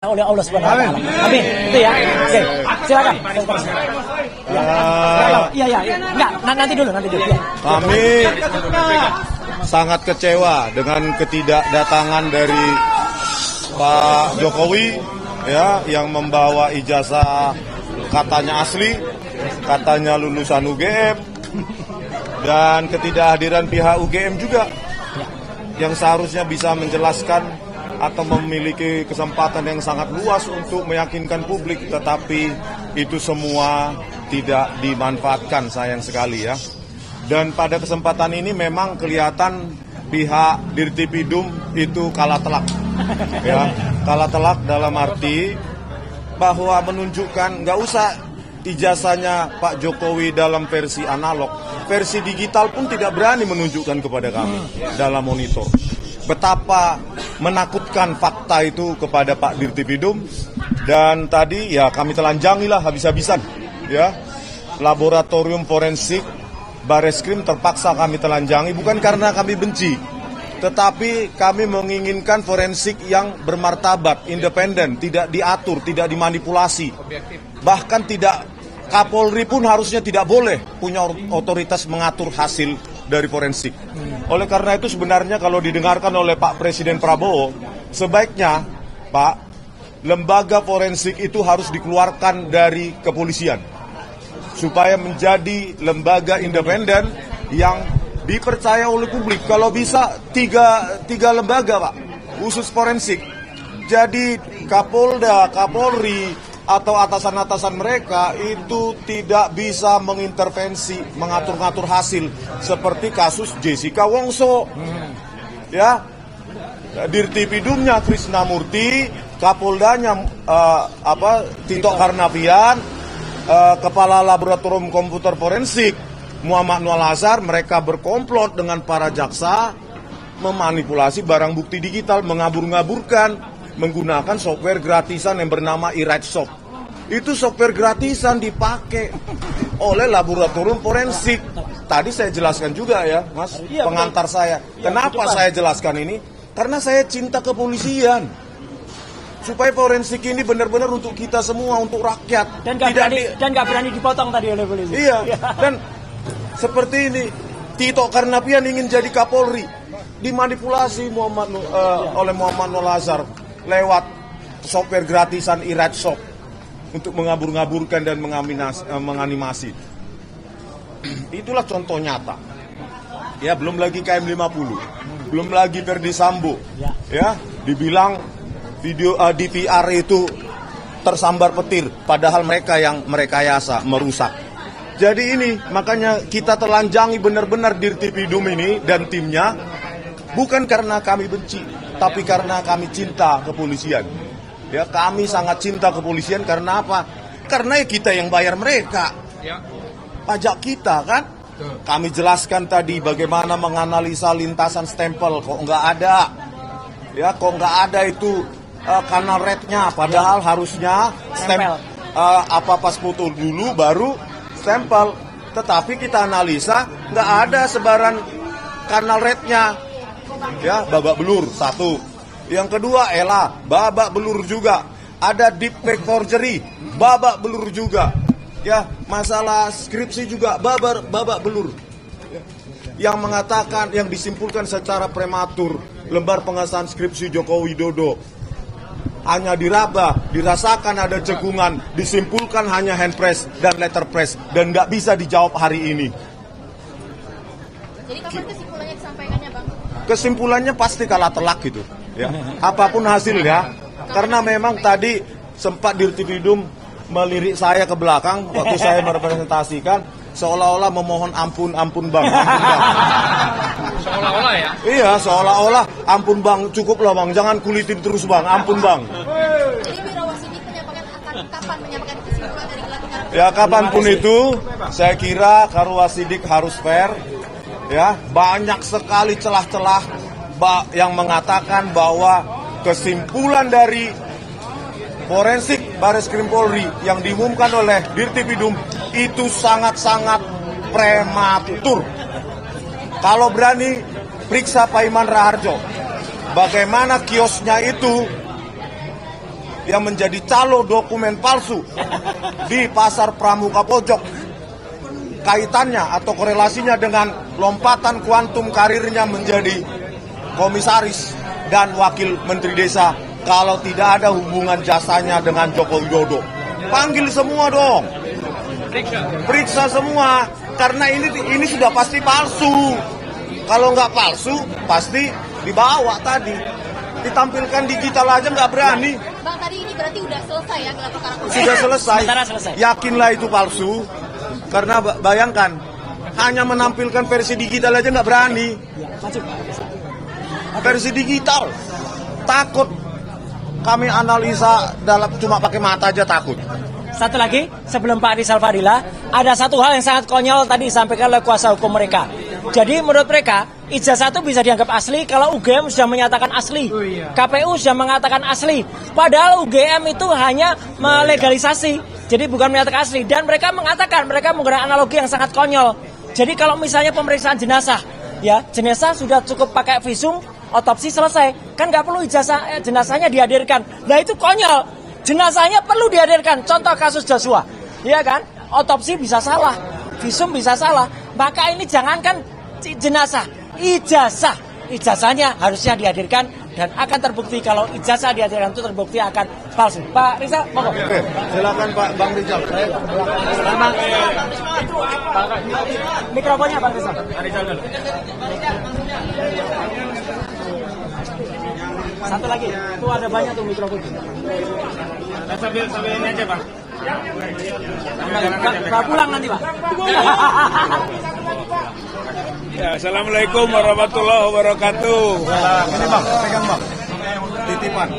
oleh Allah Subhanahu wa taala. Amin. Itu ya. Oke. Silakan. Iya. Enggak, nanti dulu. Ya. Kami sangat kecewa dengan ketidakdatangan dari Pak Jokowi ya, yang membawa ijazah katanya asli, katanya lulusan UGM, dan ketidakhadiran pihak UGM juga yang seharusnya bisa menjelaskan atau memiliki kesempatan yang sangat luas untuk meyakinkan publik, tetapi itu semua tidak dimanfaatkan, sayang sekali ya. Dan pada kesempatan ini memang kelihatan pihak Dirtipidum itu kalah telak ya, kalah telak dalam arti bahwa menunjukkan nggak usah ijazahnya Pak Jokowi dalam versi analog, versi digital pun tidak berani menunjukkan kepada kami dalam monitor. Betapa menakutkan fakta itu kepada Pak Dirtipidum. Dan tadi ya kami telanjangilah habis-habisan ya. Laboratorium forensik Bareskrim terpaksa kami telanjangi, bukan karena kami benci, tetapi kami menginginkan forensik yang bermartabat, independen, tidak diatur, tidak dimanipulasi. Bahkan tidak, Kapolri pun harusnya tidak boleh punya otoritas mengatur hasil dari forensik. Oleh karena itu sebenarnya kalau didengarkan oleh Pak Presiden Prabowo, sebaiknya Pak, lembaga forensik itu harus dikeluarkan dari kepolisian supaya menjadi lembaga independen yang dipercaya oleh publik. Kalau bisa tiga lembaga Pak, khusus forensik. Jadi Kapolda, Kapolri, atau atasan-atasan mereka itu tidak bisa mengintervensi, mengatur-ngatur hasil seperti kasus Jessica Wongso. Ya, Dirtipidumnya Krisnamurti, Kapoldanya Tito Karnavian, Kepala Laboratorium Komputer Forensik Muhammad Nual Azhar, mereka berkomplot dengan para jaksa memanipulasi barang bukti digital, mengabur-ngaburkan menggunakan software gratisan yang bernama iWriteShop. Itu software gratisan dipakai oleh laboratorium forensik. Tadi saya jelaskan juga ya, Mas, pengantar saya. Kenapa saya jelaskan ini? Karena saya cinta kepolisian. Supaya forensik ini benar-benar untuk kita semua, untuk rakyat. Dan nggak berani dipotong tadi oleh polisi. Iya. Dan seperti ini, Tito Karnavian ingin jadi Kapolri, dimanipulasi oleh Muhammad Nual Azhar lewat software gratisan iWriteShop untuk mengabur-ngaburkan dan menganimasi. Itulah contoh nyata. Ya, belum lagi KM50, belum lagi Verdi Sambo. Ya, dibilang video DVR itu tersambar petir, padahal mereka yang merekayasa, merusak. Jadi ini makanya kita telanjangi benar-benar Dirtipidum ini dan timnya, bukan karena kami benci, tapi karena kami cinta kepolisian. Ya, kami sangat cinta kepolisian karena apa? Karena kita yang bayar mereka. Pajak kita kan? Kami jelaskan tadi bagaimana menganalisa lintasan stempel, kok nggak ada. Ya, kok nggak ada itu kanal rednya, padahal harusnya stempel pas foto dulu baru stempel. Tetapi kita analisa nggak ada sebaran kanal rednya. Ya, babak belur satu. Yang kedua, babak belur juga. Ada deep fake forgery, babak belur juga. Ya, masalah skripsi juga babak belur. Yang mengatakan, yang disimpulkan secara prematur, lembar pengesahan skripsi Joko Widodo hanya diraba, dirasakan ada cekungan, disimpulkan hanya hand press dan letter press, dan nggak bisa dijawab hari ini. Jadi kapan kesimpulannya disampaikannya, Bang? Kesimpulannya pasti kalah telak gitu ya, apapun hasilnya. Karena memang tadi sempat Dirtipidum melirik saya ke belakang waktu saya merepresentasikan, seolah-olah memohon ampun Bang. Seolah-olah ya? Iya, seolah-olah ampun Bang, cukuplah Bang, jangan kulitin terus Bang, ampun Bang. Jadi Biro Wasidik menyampaikan kapan menyampaikan kesimpulan dari gelar-gelar? Ya, kapanpun itu saya kira Karwasidik harus fair. Ya, banyak sekali celah-celah yang mengatakan bahwa kesimpulan dari forensik Bareskrim Polri yang diumumkan oleh Dirtipidum itu sangat-sangat prematur. Kalau berani periksa Pak Iman Raharjo, bagaimana kiosnya itu yang menjadi calo dokumen palsu di pasar Pramuka Pojok, kaitannya atau korelasinya dengan lompatan kuantum karirnya menjadi komisaris dan wakil menteri desa kalau tidak ada hubungan jasanya dengan Joko Widodo. Panggil semua dong. Periksa semua, karena ini sudah pasti palsu. Kalau nggak palsu, pasti dibawa tadi. Ditampilkan digital aja nggak berani. Bang, tadi ini berarti udah selesai ya gelar perkara? Sudah selesai. Sementara selesai. Yakinlah itu palsu. Karena bayangkan, hanya menampilkan versi digital aja nggak berani. Versi digital. Takut. Kami analisa cuma pakai mata aja takut. Satu lagi, sebelum Pak Rizal Fadila, ada satu hal yang sangat konyol tadi disampaikan oleh kuasa hukum mereka. Jadi menurut mereka, ijazah itu bisa dianggap asli kalau UGM sudah menyatakan asli. KPU sudah mengatakan asli. Padahal UGM itu hanya melegalisasi, jadi bukan menyatakan asli. Dan mereka mengatakan, mereka menggunakan analogi yang sangat konyol. Jadi kalau misalnya pemeriksaan jenazah, ya jenazah sudah cukup pakai visum, otopsi selesai. Kan nggak perlu ijazah jenazahnya dihadirkan. Nah itu konyol. Jenazahnya perlu dihadirkan. Contoh kasus Joshua, ya kan? Otopsi bisa salah, visum bisa salah. Maka ini jangankan jenazah, ijazahnya harusnya dihadirkan dan akan terbukti kalau ijazah dihadirkan itu terbukti akan palsu. Pak Rizal, monggo. Oke, silakan Pak Bang Rizal. Mikrofonnya Pak Rizal. Satu lagi, itu ada banyak tuh mikrofon. Sambil ini aja, Pak. Pak pulang nanti, Pak. Ya, assalamualaikum warahmatullahi wabarakatuh. Ini Bang, pegang Bang. Titipan.